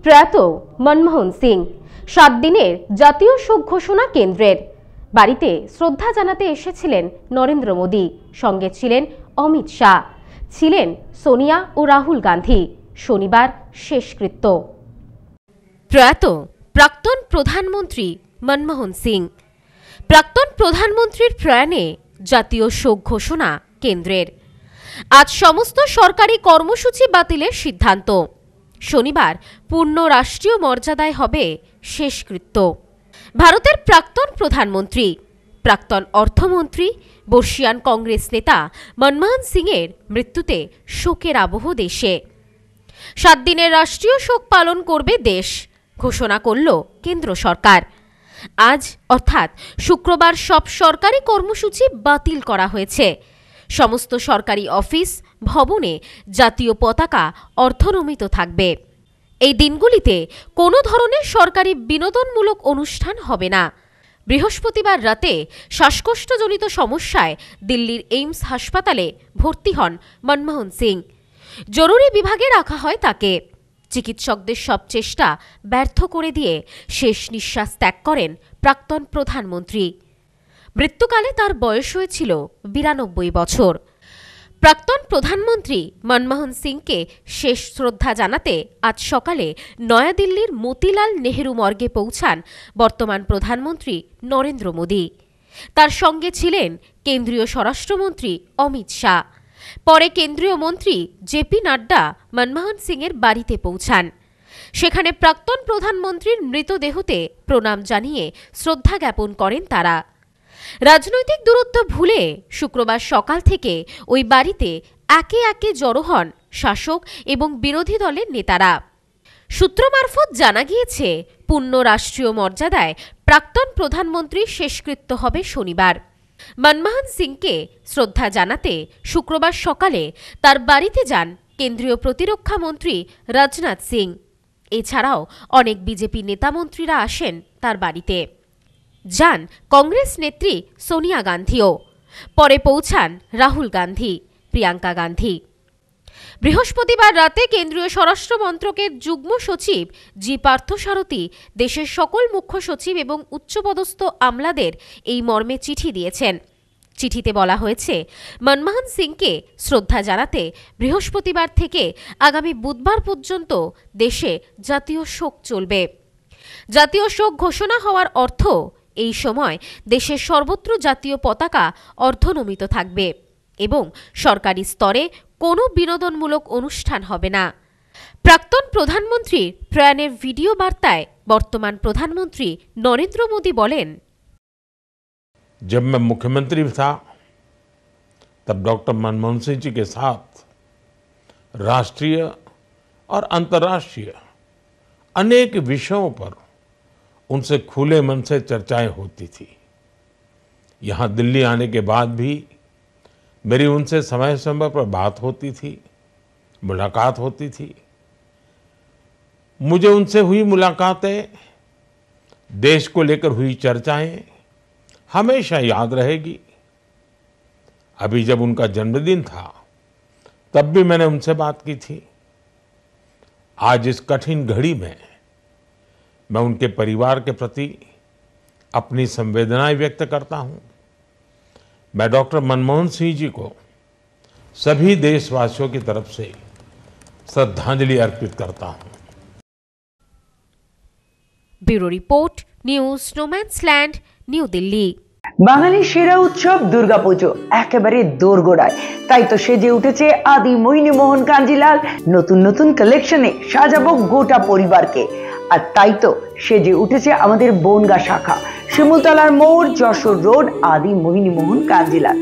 প্রয়াত মনমোহন সিং। 7 দিনের জাতীয় শোক ঘোষণা কেন্দ্রের। বাড়িতে শ্রদ্ধা জানাতে এসেছিলেন নরেন্দ্র মোদী, সঙ্গে ছিলেন অমিত শাহ, ছিলেন সোনিয়া ও রাহুল গান্ধী। শনিবার শেষকৃত্য। প্রয়াত প্রাক্তন প্রধানমন্ত্রী মনমোহন সিং। প্রাক্তন প্রধানমন্ত্রীর প্রয়াণে জাতীয় শোক ঘোষণা কেন্দ্রের। আজ সমস্ত সরকারি কর্মসূচি বাতিলের সিদ্ধান্ত। শনিবার পূর্ণ রাষ্ট্রীয় মর্যাদায় হবে শেষকৃত্য। ভারতের প্রাক্তন প্রধানমন্ত্রী, প্রাক্তন অর্থমন্ত্রী, বর্ষিয়ান কংগ্রেস নেতা মনমোহন সিংয়ের মৃত্যুতে শোকের আবহ দেশে। 7 দিনের রাষ্ট্রীয় শোক পালন করবে দেশ, ঘোষণা করল কেন্দ্র সরকার। আজ অর্থাৎ শুক্রবার সব সরকারি কর্মসূচি বাতিল করা হয়েছে। সমস্ত সরকারি অফিস, ভবনে জাতীয় পতাকা অর্ধনমিত থাকবে। এই দিনগুলিতে কোনো ধরনের সরকারি বিনোদনমূলক অনুষ্ঠান হবে না। বৃহস্পতিবার রাতে শ্বাসকষ্টজনিত সমস্যায় দিল্লির এইমস হাসপাতালে ভর্তি হন মনমোহন সিং। জরুরি বিভাগে রাখা হয় তাকে। চিকিৎসকদের সব চেষ্টা ব্যর্থ করে দিয়ে শেষ নিঃশ্বাস ত্যাগ করেন প্রাক্তন প্রধানমন্ত্রী। মৃত্যুকালে তার বয়স হয়েছিল 92 বছর। প্রাক্তন প্রধানমন্ত্রী মনমোহন সিংকে শেষ শ্রদ্ধা জানাতে আজ সকালে নয়াদিল্লির মতিলাল নেহেরু মর্গে পৌঁছান বর্তমান প্রধানমন্ত্রী নরেন্দ্র মোদী। তার সঙ্গে ছিলেন কেন্দ্রীয় স্বরাষ্ট্রমন্ত্রী অমিত শাহ। পরে কেন্দ্রীয় মন্ত্রী জেপি নাড্ডা মনমোহন সিংয়ের বাড়িতে পৌঁছান। সেখানে প্রাক্তন প্রধানমন্ত্রীর মৃতদেহতে প্রণাম জানিয়ে শ্রদ্ধা জ্ঞাপন করেন তারা। রাজনৈতিক দূরত্ব ভুলে শুক্রবার সকাল থেকে ওই বাড়িতে একে একে জড়ো হন শাসক এবং বিরোধী দলের নেতারা। সূত্র মারফত জানা গিয়েছে, পূর্ণ রাষ্ট্রীয় মর্যাদায় প্রাক্তন প্রধানমন্ত্রীর শেষকৃত্য হবে শনিবার। মনমোহন সিংকে শ্রদ্ধা জানাতে শুক্রবার সকালে তার বাড়িতে যান কেন্দ্রীয় প্রতিরক্ষা মন্ত্রী রাজনাথ সিং। এছাড়াও অনেক বিজেপি নেতামন্ত্রীরা আসেন তার বাড়িতে। যান কংগ্রেস নেত্রী সোনিয়া গান্ধীও। পরে পৌঁছান রাহুল গান্ধী, প্রিয়াঙ্কা গান্ধী। বৃহস্পতিবার রাতে কেন্দ্রীয় স্বরাষ্ট্র মন্ত্রকের যুগ্ম সচিব জি পার্থসারথী দেশের সকল মুখ্য সচিব এবং উচ্চপদস্থ আমলাদের এই মর্মে চিঠি দিয়েছেন। চিঠিতে বলা হয়েছে, মনমোহন সিংকে শ্রদ্ধা জানাতে বৃহস্পতিবার থেকে আগামী বুধবার পর্যন্ত দেশে জাতীয় শোক চলবে। জাতীয় শোক ঘোষণা হওয়ার অর্থ এই সময় দেশের সর্বত্র জাতীয় পতাকা অর্ধনমিত থাকবে এবং সরকারি স্তরে কোনো বিনোদনমূলক অনুষ্ঠান হবে না। প্রাক্তন প্রধানমন্ত্রীর প্রয়াণের ভিডিও বার্তায় বর্তমান প্রধানমন্ত্রী নরেন্দ্র মোদী বলেন, जब मैं मुख्यमंत्री था तब डॉक्टर मनमोहन सिंह जी के साथ राष्ट्रीय और अंतर्राष्ट्रीय अनेक विषयों पर उनसे खुले मन से चर्चाएं होती थी। यहाँ दिल्ली आने के बाद भी मेरी उनसे समय समय पर बात होती थी, मुलाकात होती थी। मुझे उनसे हुई मुलाकातें, देश को लेकर हुई चर्चाएं हमेशा याद रहेगी। अभी जब उनका जन्मदिन था तब भी मैंने उनसे बात की थी। आज इस कठिन घड़ी में मैं उनके परिवार के प्रति अपनी संवेदनाएं व्यक्त करता हूं। मैं डॉक्टर मनमोहन सिंह जी को सभी देशवासियों की तरफ से श्रद्धांजलि अर्पित करता हूं। Bureau report, news no man's land, new Delhi. বাঙালির সেরা উৎসব দুর্গাপুজো একেবারে দোরগোড়ায়, তাই তো সেজে উঠেছে আদি মোহিনী মোহন কাঞ্জিলাল। নতুন নতুন কালেকশনে সাজাবো গোটা পরিবারকে। আর তাই তো সেজে উঠেছে আমাদের বনগা শাখা, শিমুলতলার মোড়, যশোর রোড, আদি মোহিনী মোহন কাঞ্জিলাল।